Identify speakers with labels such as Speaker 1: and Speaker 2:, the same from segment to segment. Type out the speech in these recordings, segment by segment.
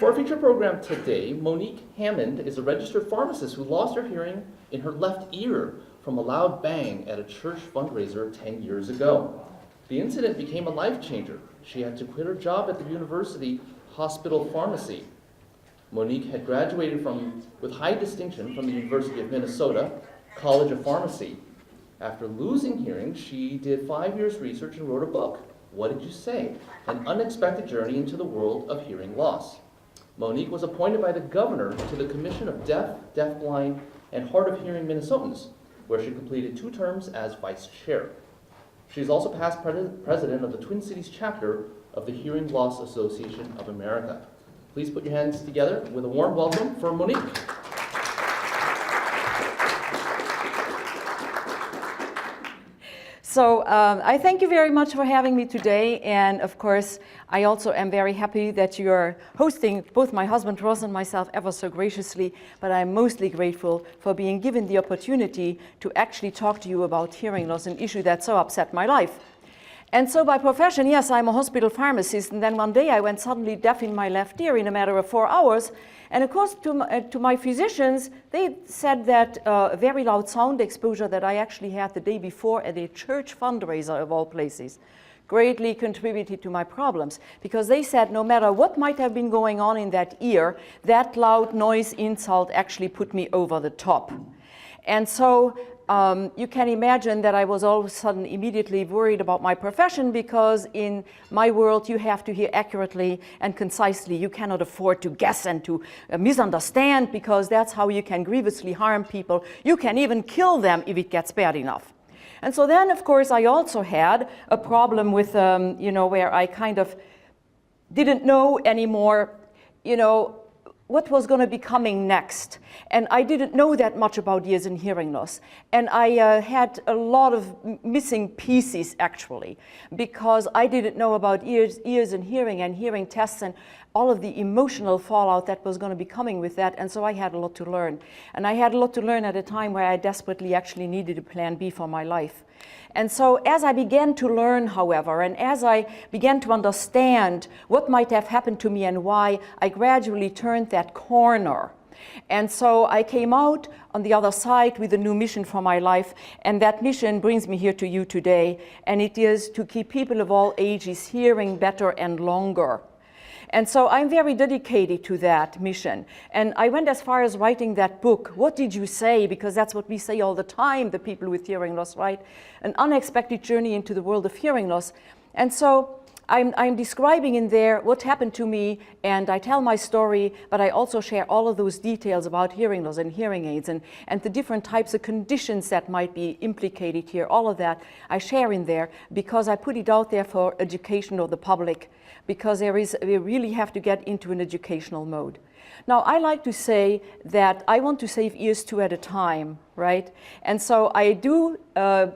Speaker 1: our feature program today, Monique Hammond is a registered pharmacist who lost her hearing in her left ear from a loud bang at a church fundraiser 10 years ago. The incident became a life changer. She had to quit her job at the university hospital pharmacy. Monique had graduated with high distinction from the University of Minnesota College of Pharmacy. After losing hearing, she did 5 years research and wrote a book, What Did You Say? An Unexpected Journey into the World of Hearing Loss. Monique was appointed by the governor to the Commission of Deaf, Deafblind, and Hard of Hearing Minnesotans, where she completed 2 terms as vice chair. She is also past president of the Twin Cities chapter of the Hearing Loss Association of America. Please put your hands together with a warm welcome for Monique.
Speaker 2: So I thank you very much for having me today, and of course I also am very happy that you are hosting both my husband Ross and myself ever so graciously, but I'm mostly grateful for being given the opportunity to actually talk to you about hearing loss, an issue that so upset my life. And so by profession, yes, I'm a hospital pharmacist, and then one day I went suddenly deaf in my left ear in a matter of 4 hours. And of course, to my physicians, they said that a very loud sound exposure that I actually had the day before at a church fundraiser of all places greatly contributed to my problems, because they said no matter what might have been going on in that ear, that loud noise insult actually put me over the top. And so you can imagine that I was all of a sudden immediately worried about my profession, because in my world you have to hear accurately and concisely. You cannot afford to guess and to misunderstand, because that's how you can grievously harm people. You can even kill them if it gets bad enough. And so then, of course, I also had a problem with, where I kind of didn't know anymore, what was going to be coming next. And I didn't know that much about ears and hearing loss. And I had a lot of missing pieces, actually, because I didn't know about ears and hearing tests and all of the emotional fallout that was going to be coming with that. And so I had a lot to learn. And I had a lot to learn at a time where I desperately actually needed a plan B for my life. And so as I began to learn, however, and as I began to understand what might have happened to me and why, I gradually turned that corner. And so I came out on the other side with a new mission for my life, and that mission brings me here to you today, and it is to keep people of all ages hearing better and longer. And so I'm very dedicated to that mission. And I went as far as writing that book, What Did You Say? Because that's what we say all the time, the people with hearing loss, right? An unexpected journey into the world of hearing loss. And so I'm describing in there what happened to me, and I tell my story, but I also share all of those details about hearing loss and hearing aids and the different types of conditions that might be implicated here. All of that I share in there because I put it out there for education of the public, because we really have to get into an educational mode. Now, I like to say that I want to save ears 2 at a time, right? And so I do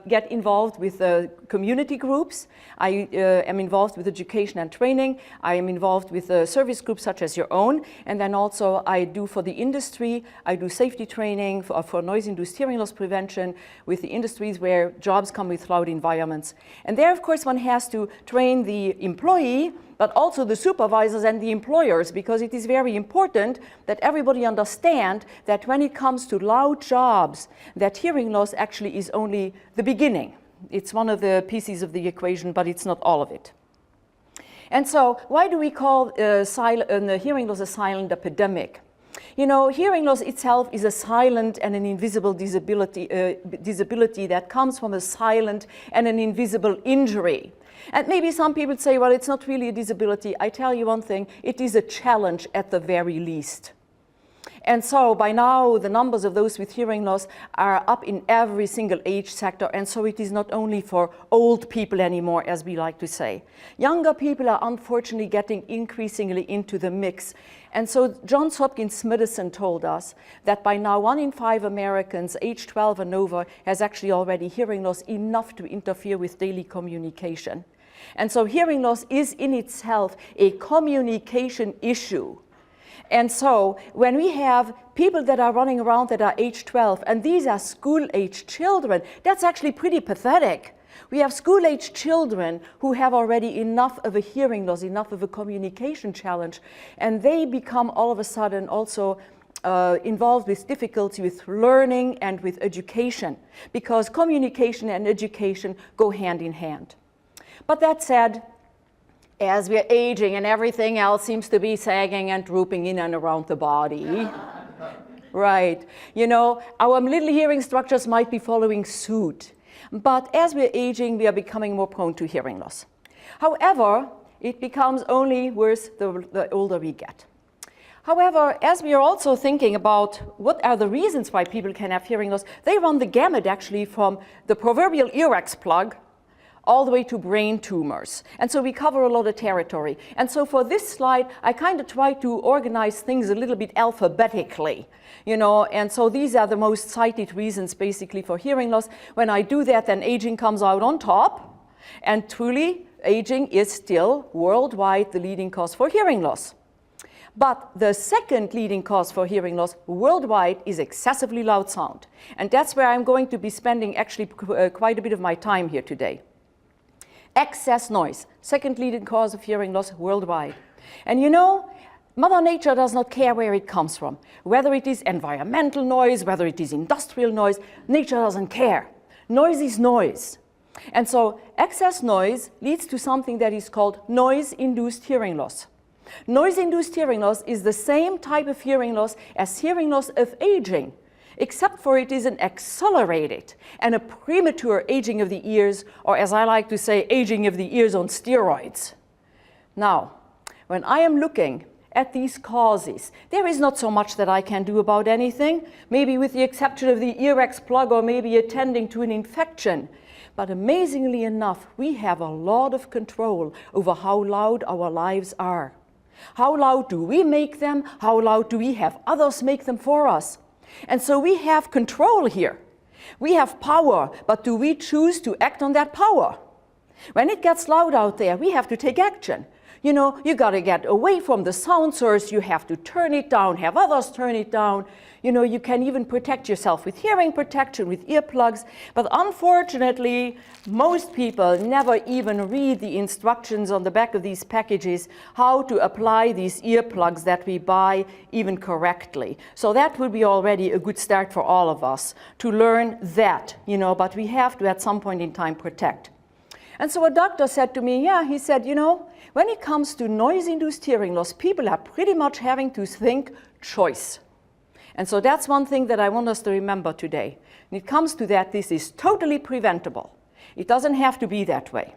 Speaker 2: get involved with community groups. I am involved with education and training. I am involved with service groups such as your own. And then also I do for the industry, I do safety training for noise-induced hearing loss prevention with the industries where jobs come with loud environments. And there, of course, one has to train the employee, but also the supervisors and the employers, because it is very important that everybody understand that when it comes to loud jobs, that hearing loss actually is only the beginning. It's one of the pieces of the equation, but it's not all of it. And so why do we call hearing loss a silent epidemic? Hearing loss itself is a silent and an invisible disability that comes from a silent and an invisible injury. And maybe some people say, well, it's not really a disability. I tell you one thing, it is a challenge at the very least. And so by now, the numbers of those with hearing loss are up in every single age sector. And so it is not only for old people anymore, as we like to say. Younger people are unfortunately getting increasingly into the mix. And so Johns Hopkins Medicine told us that by now 1 in 5 Americans age 12 and over has actually already hearing loss enough to interfere with daily communication. And so hearing loss is in itself a communication issue. And so when we have people that are running around that are age 12, and these are school-age children, that's actually pretty pathetic. We have school-age children who have already enough of a hearing loss, enough of a communication challenge, and they become all of a sudden also involved with difficulty with learning and with education, because communication and education go hand in hand. But that said, as we're aging and everything else seems to be sagging and drooping in and around the body, right, you know, our little hearing structures might be following suit. But as we're aging, we are becoming more prone to hearing loss. However, it becomes only worse the older we get. However, as we are also thinking about what are the reasons why people can have hearing loss, they run the gamut actually from the proverbial earwax plug all the way to brain tumors. And so we cover a lot of territory. And so for this slide, I kind of try to organize things a little bit alphabetically, you know, and so these are the most cited reasons basically for hearing loss. When I do that, then aging comes out on top, and truly, aging is still worldwide the leading cause for hearing loss. But the second leading cause for hearing loss worldwide is excessively loud sound. And that's where I'm going to be spending actually quite a bit of my time here today. Excess noise, second leading cause of hearing loss worldwide. And you know, Mother Nature does not care where it comes from. Whether it is environmental noise, whether it is industrial noise, nature doesn't care. Noise is noise. And so excess noise leads to something that is called noise-induced hearing loss. Noise-induced hearing loss is the same type of hearing loss as hearing loss of aging, except for it is an accelerated and a premature aging of the ears, or as I like to say, aging of the ears on steroids. Now, when I am looking at these causes, there is not so much that I can do about anything, maybe with the exception of the earwax plug or maybe attending to an infection. But amazingly enough, we have a lot of control over how loud our lives are. How loud do we make them? How loud do we have others make them for us? And so we have control here. We have power, but do we choose to act on that power? When it gets loud out there, we have to take action. You know, you got to get away from the sound source. You have to turn it down, have others turn it down. You know, you can even protect yourself with hearing protection, with earplugs. But unfortunately, most people never even read the instructions on the back of these packages, how to apply these earplugs that we buy even correctly. So that would be already a good start for all of us to learn that, you know, but we have to at some point in time protect. And so a doctor said to me, yeah, he said, you know, when it comes to noise-induced hearing loss, people are pretty much having to think choice. And so that's one thing that I want us to remember today. When it comes to that, this is totally preventable. It doesn't have to be that way.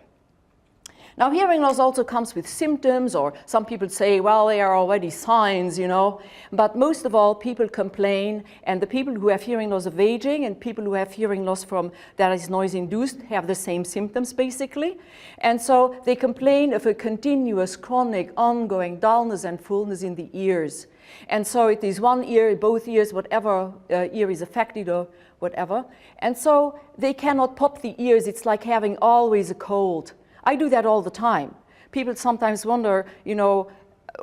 Speaker 2: Now, hearing loss also comes with symptoms, or some people say, well, there are already signs, you know. But most of all, people complain, and the people who have hearing loss of aging and people who have hearing loss from that is noise-induced have the same symptoms, basically. And so they complain of a continuous, chronic, ongoing dullness and fullness in the ears. And so it is one ear, both ears, whatever ear is affected or whatever. And so they cannot pop the ears. It's like having always a cold. I do that all the time. People sometimes wonder, you know,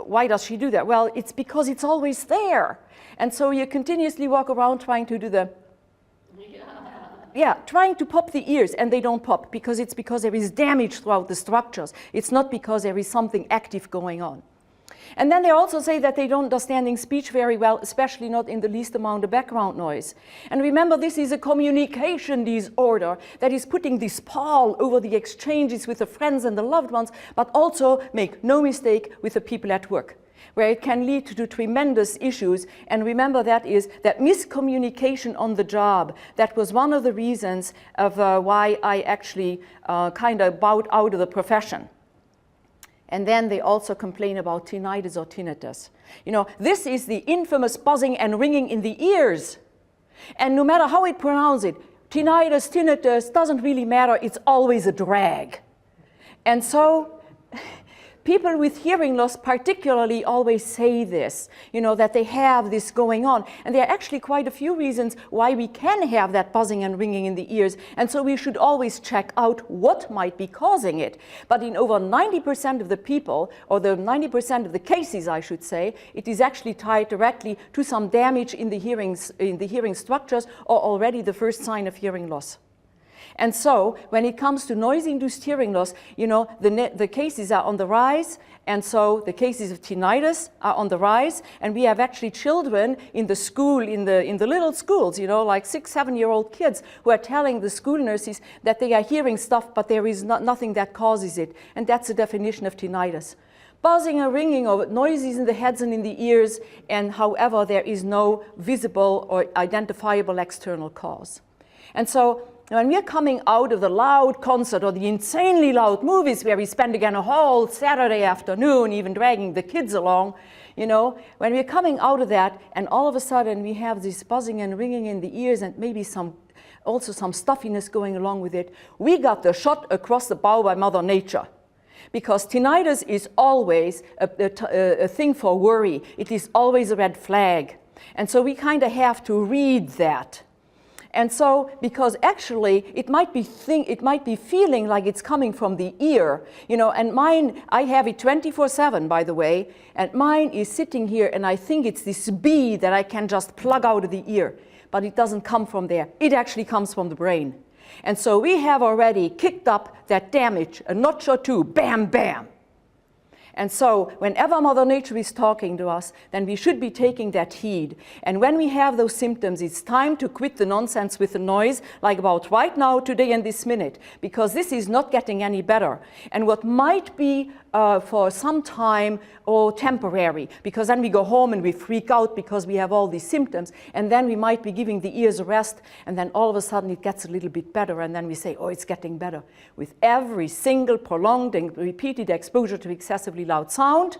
Speaker 2: why does she do that? Well, it's because it's always there. And so you continuously walk around trying to do the, trying to pop the ears, and they don't pop because it's because there is damage throughout the structures. It's not because there is something active going on. And then they also say that they don't understand speech very well, especially not in the least amount of background noise. And remember, this is a communication disorder that is putting this pall over the exchanges with the friends and the loved ones, but also, make no mistake, with the people at work, where it can lead to tremendous issues. And remember, that is that miscommunication on the job. That was one of the reasons of why I actually kind of bowed out of the profession. And then they also complain about tinnitus or tinnitus. You know, this is the infamous buzzing and ringing in the ears. And no matter how we pronounce it, tinnitus, tinnitus, doesn't really matter. It's always a drag. And so people with hearing loss particularly always say this, you know, that they have this going on. And there are actually quite a few reasons why we can have that buzzing and ringing in the ears. And so we should always check out what might be causing it. But in over 90% of the people, or the 90% of the cases, I should say, it is actually tied directly to some damage in the hearing structures, or already the first sign of hearing loss. And so when it comes to noise-induced hearing loss, you know, the cases are on the rise, and so the cases of tinnitus are on the rise, and we have actually children in the school, in the little schools, you know, like 6, 7-year-old kids who are telling the school nurses that they are hearing stuff, but there is nothing that causes it, and that's the definition of tinnitus. Buzzing and ringing or noises in the heads and in the ears, and however there is no visible or identifiable external cause. And so when we're coming out of the loud concert or the insanely loud movies where we spend again a whole Saturday afternoon even dragging the kids along, you know, when we're coming out of that and all of a sudden we have this buzzing and ringing in the ears and maybe also some stuffiness going along with it, we got the shot across the bow by Mother Nature. Because tinnitus is always a thing for worry. It is always a red flag. And so we kind of have to read that. And so, because actually it might be feeling like it's coming from the ear, you know, and mine, I have it 24/7, by the way, and mine is sitting here and I think it's this bee that I can just plug out of the ear, but it doesn't come from there. It actually comes from the brain. And so we have already kicked up that damage a notch or two, bam, bam. And so whenever Mother Nature is talking to us, then we should be taking that heed. And when we have those symptoms, it's time to quit the nonsense with the noise, like about right now, today, and this minute, because this is not getting any better. And what might be for some time or temporary, because then we go home and we freak out because we have all these symptoms, and then we might be giving the ears a rest, and then all of a sudden it gets a little bit better, and then we say, oh, it's getting better. With every single prolonged and repeated exposure to excessively loud sound,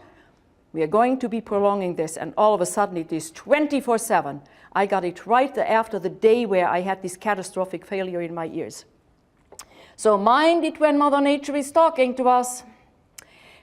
Speaker 2: we are going to be prolonging this, and all of a sudden it is 24/7. I got it right after the day where I had this catastrophic failure in my ears. So mind it when Mother Nature is talking to us.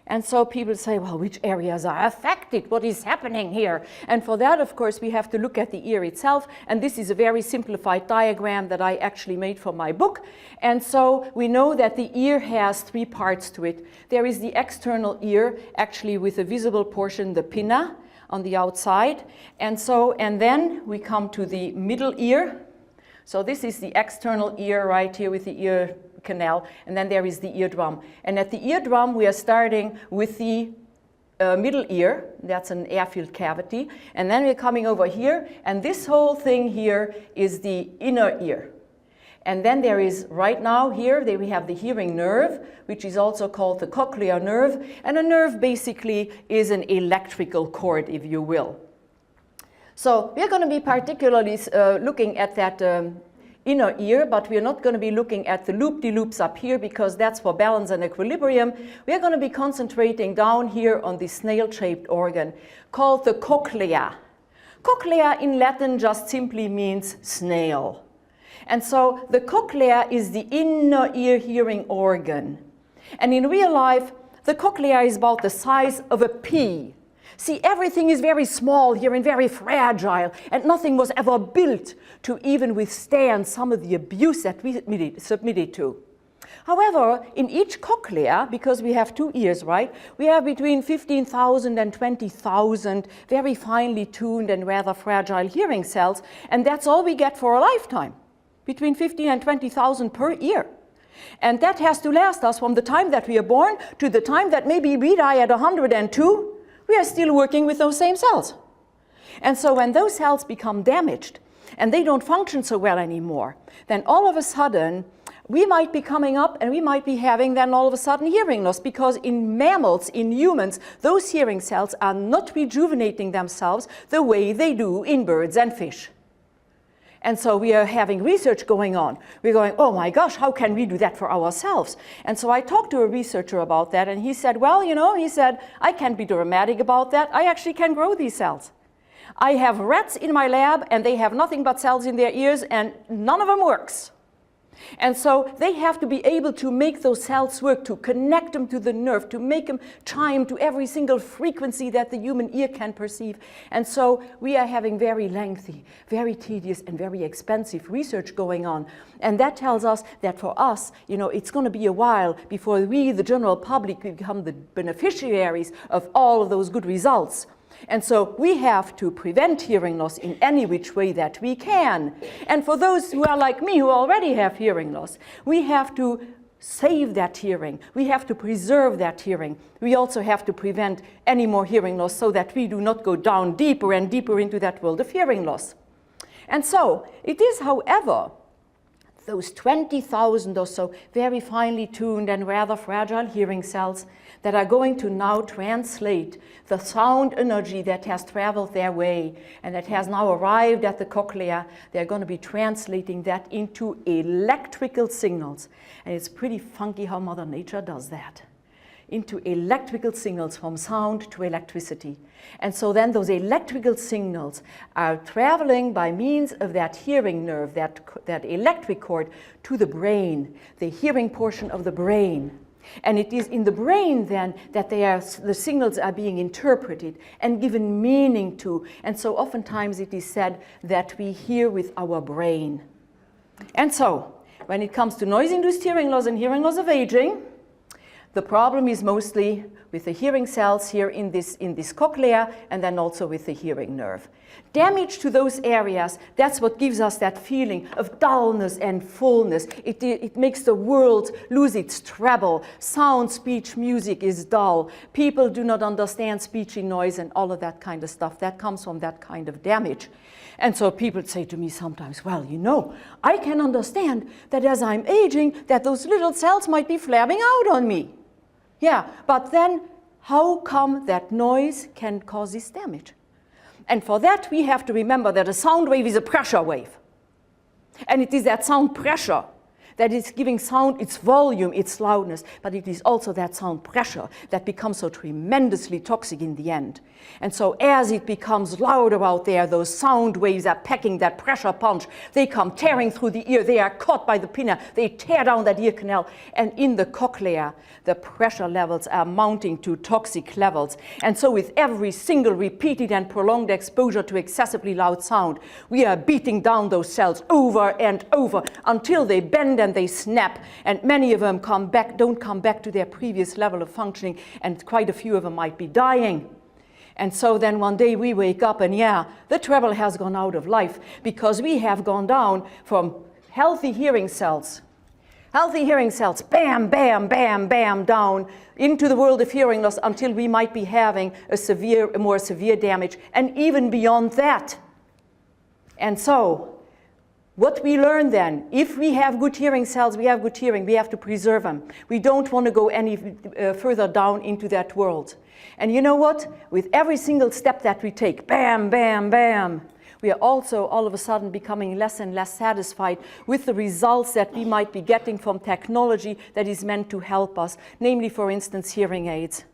Speaker 2: And so people say, well, which areas are affected? What is happening here? And for that, of course, we have to look at the ear itself. And this is a very simplified diagram that I actually made for my book. And so we know that the ear has 3 parts to it. There is the external ear, actually with a visible portion, the pinna on the outside. And then we come to the middle ear. So this is the external ear right here with the ear canal, and then there is the eardrum. And at the eardrum, we are starting with the middle ear. That's an air-filled cavity. And then we're coming over here, and this whole thing here is the inner ear. And then there is, right now here, we have the hearing nerve, which is also called the cochlear nerve. And a nerve basically is an electrical cord, if you will. So we're going to be particularly looking at that inner ear, but we're not going to be looking at the loop-de-loops up here because that's for balance and equilibrium. We're going to be concentrating down here on the snail-shaped organ called the cochlea. Cochlea in Latin just simply means snail. And so the cochlea is the inner ear hearing organ. And in real life, the cochlea is about the size of a pea. See, everything is very small here and very fragile, and nothing was ever built to even withstand some of the abuse that we submitted to. However, in each cochlea, because we have 2 ears, right, we have between 15,000 and 20,000 very finely tuned and rather fragile hearing cells, and that's all we get for a lifetime, between 15 and 20,000 per ear. And that has to last us from the time that we are born to the time that maybe we die at 102. We are still working with those same cells. And so when those cells become damaged and they don't function so well anymore, then all of a sudden we might be coming up and we might be having then all of a sudden hearing loss, because in mammals, in humans, those hearing cells are not rejuvenating themselves the way they do in birds and fish. And so we are having research going on. We're going, oh my gosh, how can we do that for ourselves? And so I talked to a researcher about that, and he said, well, you know, he said, I can't be dramatic about that. I actually can grow these cells. I have rats in my lab, and they have nothing but cells in their ears, and none of them works. And so they have to be able to make those cells work, to connect them to the nerve, to make them chime to every single frequency that the human ear can perceive. And so we are having very lengthy, very tedious, and very expensive research going on. And that tells us that for us, you know, it's going to be a while before we, the general public, become the beneficiaries of all of those good results. And so we have to prevent hearing loss in any which way that we can. And for those who are like me, who already have hearing loss, we have to save that hearing. We have to preserve that hearing. We also have to prevent any more hearing loss so that we do not go down deeper and deeper into that world of hearing loss. And so it is, however, those 20,000 or so very finely tuned and rather fragile hearing cells that are going to now translate the sound energy that has traveled their way and that has now arrived at the cochlea. They're going to be translating that into electrical signals. And it's pretty funky how Mother Nature does that. Into electrical signals, from sound to electricity. And so then those electrical signals are traveling by means of that hearing nerve, that electric cord, to the brain, the hearing portion of the brain. And it is in the brain then that the signals are being interpreted and given meaning to. And so oftentimes it is said that we hear with our brain. And so when it comes to noise-induced hearing loss and hearing loss of aging, the problem is mostly with the hearing cells here in this cochlea, and then also with the hearing nerve. Damage to those areas, that's what gives us that feeling of dullness and fullness. It makes the world lose its treble. Sound, speech, music is dull. People do not understand speech in noise and all of that kind of stuff. That comes from that kind of damage. And so people say to me sometimes, well, you know, I can understand that as I'm aging, that those little cells might be flaring out on me. Yeah, but then how come that noise can cause this damage? And for that, we have to remember that a sound wave is a pressure wave. And it is that sound pressure that is giving sound its volume, its loudness, but it is also that sound pressure that becomes so tremendously toxic in the end. And so as it becomes louder out there, those sound waves are packing that pressure punch. They come tearing through the ear. They are caught by the pinna. They tear down that ear canal. And in the cochlea, the pressure levels are mounting to toxic levels. And so with every single repeated and prolonged exposure to excessively loud sound, we are beating down those cells over and over until they bend and they snap. And many of them don't come back to their previous level of functioning, and quite a few of them might be dying. And so then one day we wake up and yeah, the treble has gone out of life because we have gone down from healthy hearing cells, bam, bam, bam, bam, down into the world of hearing loss until we might be having a more severe damage, and even beyond that. And so what we learn then, if we have good hearing cells, we have good hearing, we have to preserve them. We don't want to go any further down into that world. And you know what? With every single step that we take, bam, bam, bam, we are also all of a sudden becoming less and less satisfied with the results that we might be getting from technology that is meant to help us, namely, for instance, hearing aids.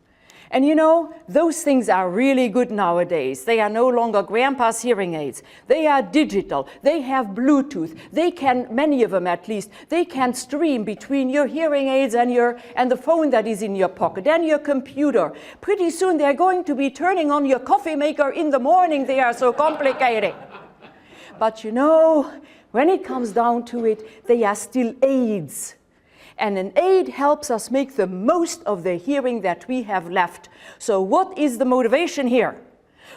Speaker 2: And you know, those things are really good nowadays. They are no longer grandpa's hearing aids. They are digital. They have Bluetooth. They can, many of them at least, they can stream between your hearing aids and the phone that is in your pocket and your computer. Pretty soon they're going to be turning on your coffee maker in the morning. They are so complicated. But you know, when it comes down to it, they are still aids. And an aid helps us make the most of the hearing that we have left. So what is the motivation here?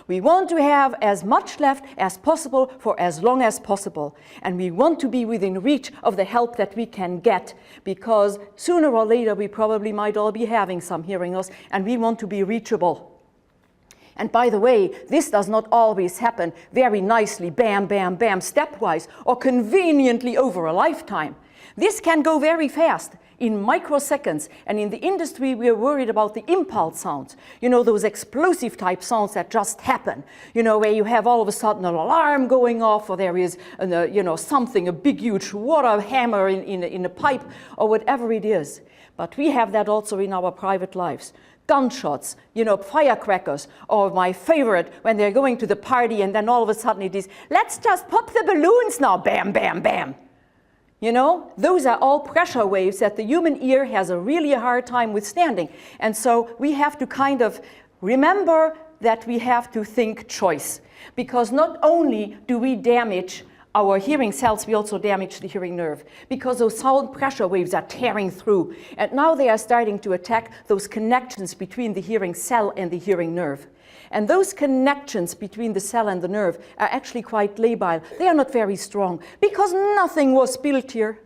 Speaker 2: We want to have as much left as possible for as long as possible. And we want to be within reach of the help that we can get, because sooner or later we probably might all be having some hearing loss, and we want to be reachable. And by the way, this does not always happen very nicely, bam, bam, bam, stepwise, or conveniently over a lifetime. This can go very fast, in microseconds, and in the industry we are worried about the impulse sounds. You know, those explosive type sounds that just happen, you know, where you have all of a sudden an alarm going off, or there is, you know, something, a big huge water hammer in a pipe, or whatever it is. But we have that also in our private lives. Gunshots, you know, firecrackers, or my favorite, when they're going to the party and then all of a sudden it is, let's just pop the balloons now, bam, bam, bam. You know, those are all pressure waves that the human ear has a really hard time withstanding. And so we have to kind of remember that we have to think choice. Because not only do we damage our hearing cells, we also damage the hearing nerve. Because those sound pressure waves are tearing through. And now they are starting to attack those connections between the hearing cell and the hearing nerve. And those connections between the cell and the nerve are actually quite labile. They are not very strong because nothing was built here.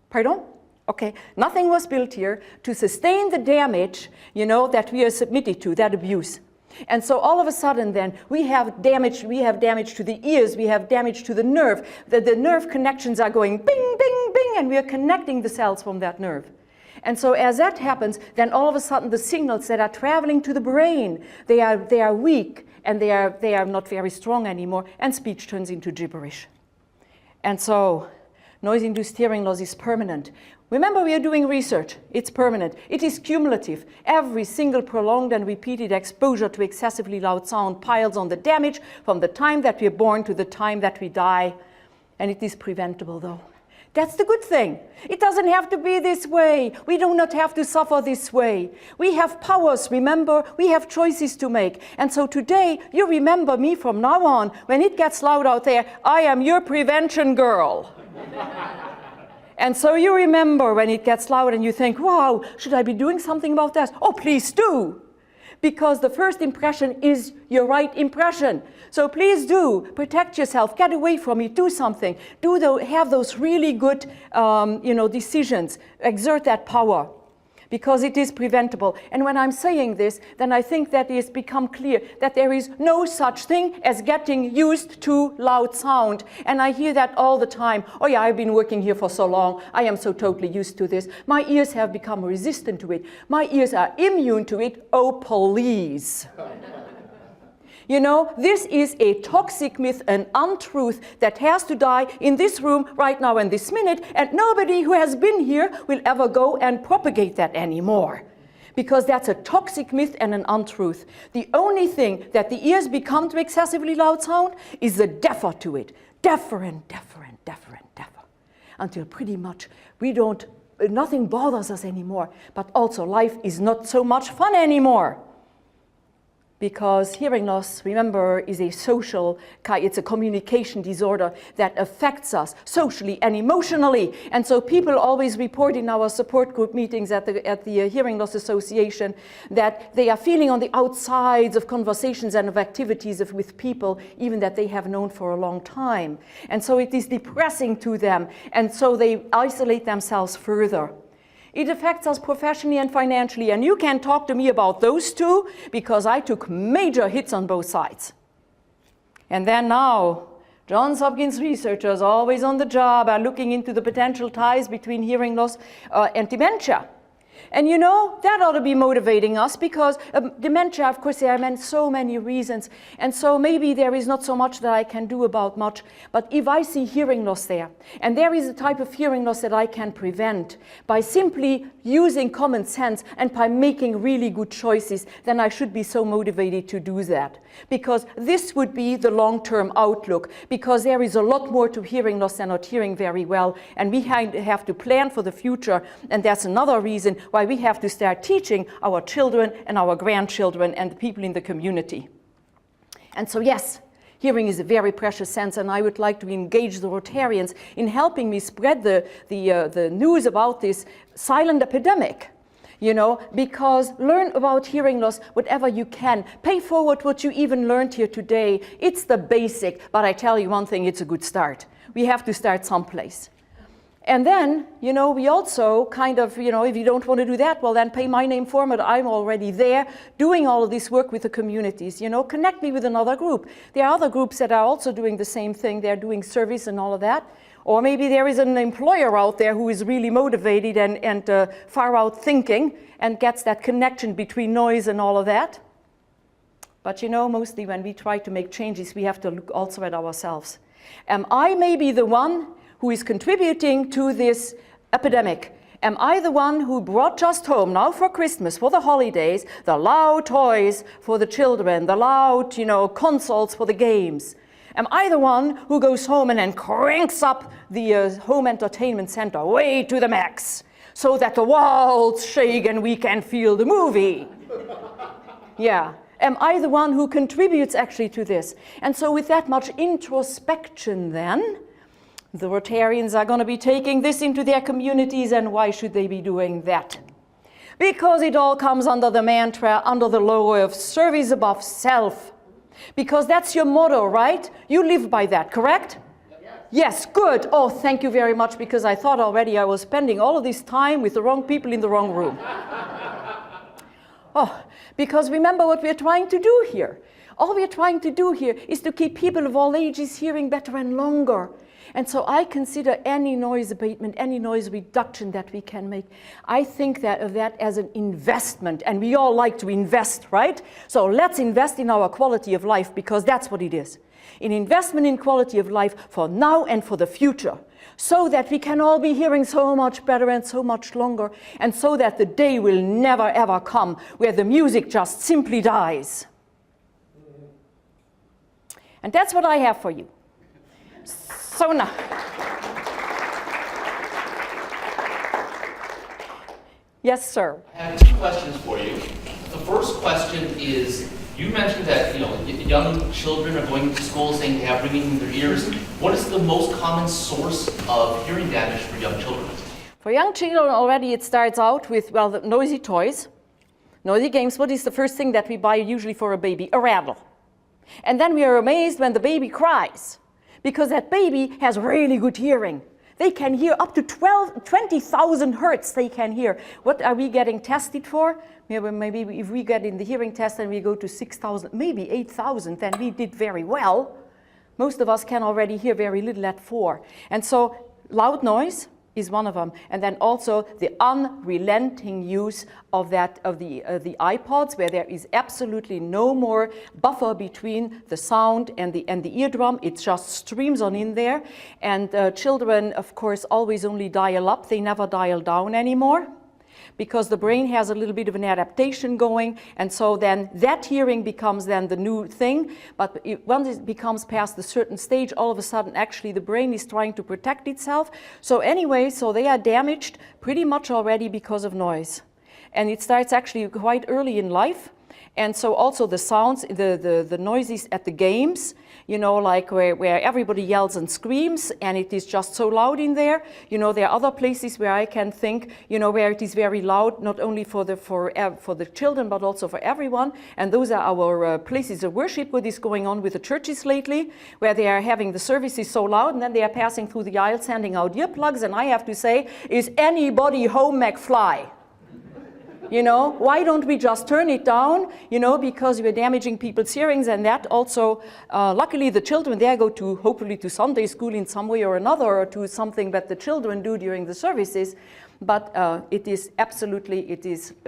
Speaker 2: Pardon? Okay, nothing was built here to sustain the damage, that we are submitted to, that abuse. And so all of a sudden then we have damage to the ears, we have damage to the nerve. The nerve connections are going bing, bing, bing, and we are connecting the cells from that nerve. And so as that happens, then all of a sudden the signals that are traveling to the brain, they are weak and they are not very strong anymore, and speech turns into gibberish. And so noise-induced hearing loss is permanent. Remember, we are doing research. It's permanent. It is cumulative. Every single prolonged and repeated exposure to excessively loud sound piles on the damage from the time that we are born to the time that we die. And it is preventable, though. That's the good thing. It doesn't have to be this way. We do not have to suffer this way. We have powers, remember? We have choices to make. And so today, you remember me from now on. When it gets loud out there, I am your prevention girl. And so you remember when it gets loud and you think, wow, should I be doing something about that? Oh, please do. Because the first impression is your right impression. So please do, protect yourself, get away from it, do something. Have those really good decisions, exert that power. Because it is preventable. And when I'm saying this, then I think that it has become clear that there is no such thing as getting used to loud sound. And I hear that all the time. Oh yeah, I've been working here for so long. I am so totally used to this. My ears have become resistant to it. My ears are immune to it. Oh, please. This is a toxic myth, an untruth that has to die in this room right now and this minute, and nobody who has been here will ever go and propagate that anymore. Because that's a toxic myth and an untruth. The only thing that the ears become to excessively loud sound is the deafer to it. Deafer and deafer and deafer and deafer. Until pretty much nothing bothers us anymore. But also life is not so much fun anymore. Because hearing loss, remember, is it's a communication disorder that affects us socially and emotionally. And so people always report in our support group meetings at the Hearing Loss Association that they are feeling on the outsides of conversations and of activities with people, even that they have known for a long time. And so it is depressing to them. And so they isolate themselves further. It affects us professionally and financially, and you can talk to me about those two because I took major hits on both sides. And then now, Johns Hopkins researchers always on the job are looking into the potential ties between hearing loss and dementia. And that ought to be motivating us because dementia, of course, there are so many reasons. And so maybe there is not so much that I can do about much. But if I see hearing loss there, and there is a type of hearing loss that I can prevent by simply using common sense and by making really good choices, then I should be so motivated to do that. Because this would be the long-term outlook. Because there is a lot more to hearing loss than not hearing very well. And we have to plan for the future. And that's another reason why we have to start teaching our children and our grandchildren and the people in the community. And so yes, hearing is a very precious sense, and I would like to engage the Rotarians in helping me spread the news about this silent epidemic. Because learn about hearing loss whatever you can. Pay forward what you even learned here today. It's the basic, but I tell you one thing, it's a good start. We have to start someplace. And then, we also if you don't want to do that, well, then pay my name forward. I'm already there doing all of this work with the communities. Connect me with another group. There are other groups that are also doing the same thing. They're doing service and all of that. Or maybe there is an employer out there who is really motivated and far out thinking and gets that connection between noise and all of that. But mostly when we try to make changes, we have to look also at ourselves. Am I maybe the one who is contributing to this epidemic? Am I the one who brought just home, now for Christmas, for the holidays, the loud toys for the children, the loud, consoles for the games? Am I the one who goes home and then cranks up the home entertainment center way to the max so that the walls shake and we can feel the movie? Yeah. Am I the one who contributes actually to this? And so with that much introspection then, the Rotarians are going to be taking this into their communities, and why should they be doing that? Because it all comes under the mantra, under the logo of service above self. Because that's your motto, right? You live by that, correct? Yes, good. Oh, thank you very much, because I thought already I was spending all of this time with the wrong people in the wrong room. Oh, because remember what we're trying to do here. All we're trying to do here is to keep people of all ages hearing better and longer. And so I consider any noise abatement, any noise reduction that we can make, I think of that as an investment. And we all like to invest, right? So let's invest in our quality of life, because that's what it is. An investment in quality of life for now and for the future, so that we can all be hearing so much better and so much longer, and so that the day will never ever come where the music just simply dies. And that's what I have for you. So now, yes, sir.
Speaker 1: I have two questions for you. The first question is, you mentioned that young children are going to school saying they have ringing in their ears. What is the most common source of hearing damage for young children?
Speaker 2: For young children already it starts out with, well, the noisy toys, noisy games. What is the first thing that we buy usually for a baby? A rattle. And then we are amazed when the baby cries, because that baby has really good hearing. They can hear up to 20,000 hertz they can hear. What are we getting tested for? Maybe if we get in the hearing test and we go to 6,000, maybe 8,000, then we did very well. Most of us can already hear very little at 4. And so loud noise is one of them. And then also the unrelenting use of the iPods, where there is absolutely no more buffer between the sound and the eardrum. It just streams on in there. And children, of course, always only dial up. They never dial down anymore, because the brain has a little bit of an adaptation going, and so then that hearing becomes then the new thing. But once it becomes past a certain stage, all of a sudden actually the brain is trying to protect itself. So anyway, so they are damaged pretty much already because of noise. And it starts actually quite early in life. And so also the sounds, the noises at the games, like where everybody yells and screams, and it is just so loud in there. There are other places where I can think, where it is very loud, not only for the children, but also for everyone. And those are our places of worship. What is going on with the churches lately, where they are having the services so loud, and then they are passing through the aisle, sending out earplugs. And I have to say, is anybody home, McFly? Why don't we just turn it down, because we're damaging people's hearings. And that also, luckily the children there go to, hopefully to Sunday school in some way or another, or to something that the children do during the services. But it is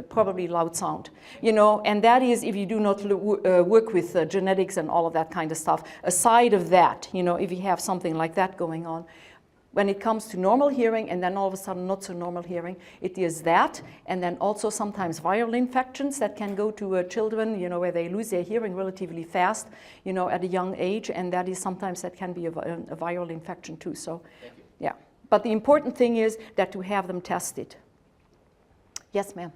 Speaker 2: probably loud sound, and that is if you do not work with genetics and all of that kind of stuff. Aside of that, if you have something like that going on, when it comes to normal hearing and then all of a sudden not so normal hearing, it is that, and then also sometimes viral infections that can go to children, where they lose their hearing relatively fast, at a young age, and that is sometimes that can be a viral infection too. So, yeah. But the important thing is that to have them tested. Yes, ma'am.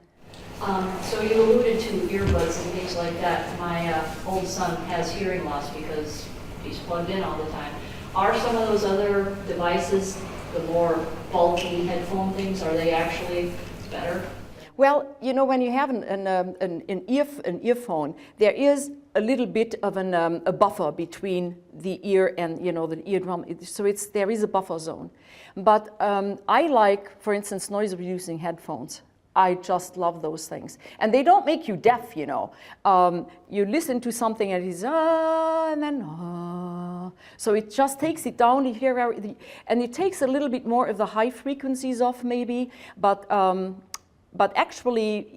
Speaker 3: So you alluded to earbuds and things like that. My old son has hearing loss because he's plugged in all the time. Are some of those other devices, the more bulky headphone things, are they actually better?
Speaker 2: Well, when you have an earphone, there is a little bit of a buffer between the ear and the eardrum. So there is a buffer zone. But I like, for instance, noise-reducing headphones. I just love those things. And they don't make you deaf, You listen to something and it's and then So it just takes it down. You hear and it takes a little bit more of the high frequencies off maybe, but actually,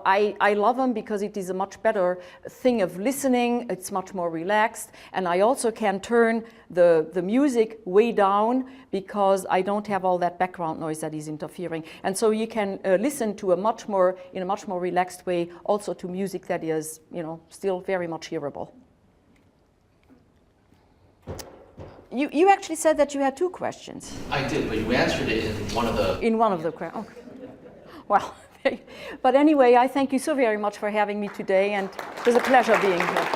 Speaker 2: I love them because it is a much better thing of listening. It's much more relaxed. And I also can turn the music way down because I don't have all that background noise that is interfering. And so you can listen to in a much more relaxed way, also to music that is, still very much hearable. You actually said that you had 2 questions.
Speaker 1: I did, but you answered it in one of the...
Speaker 2: In one of the questions. Okay. Well, but anyway, I thank you so very much for having me today, and it was a pleasure being here.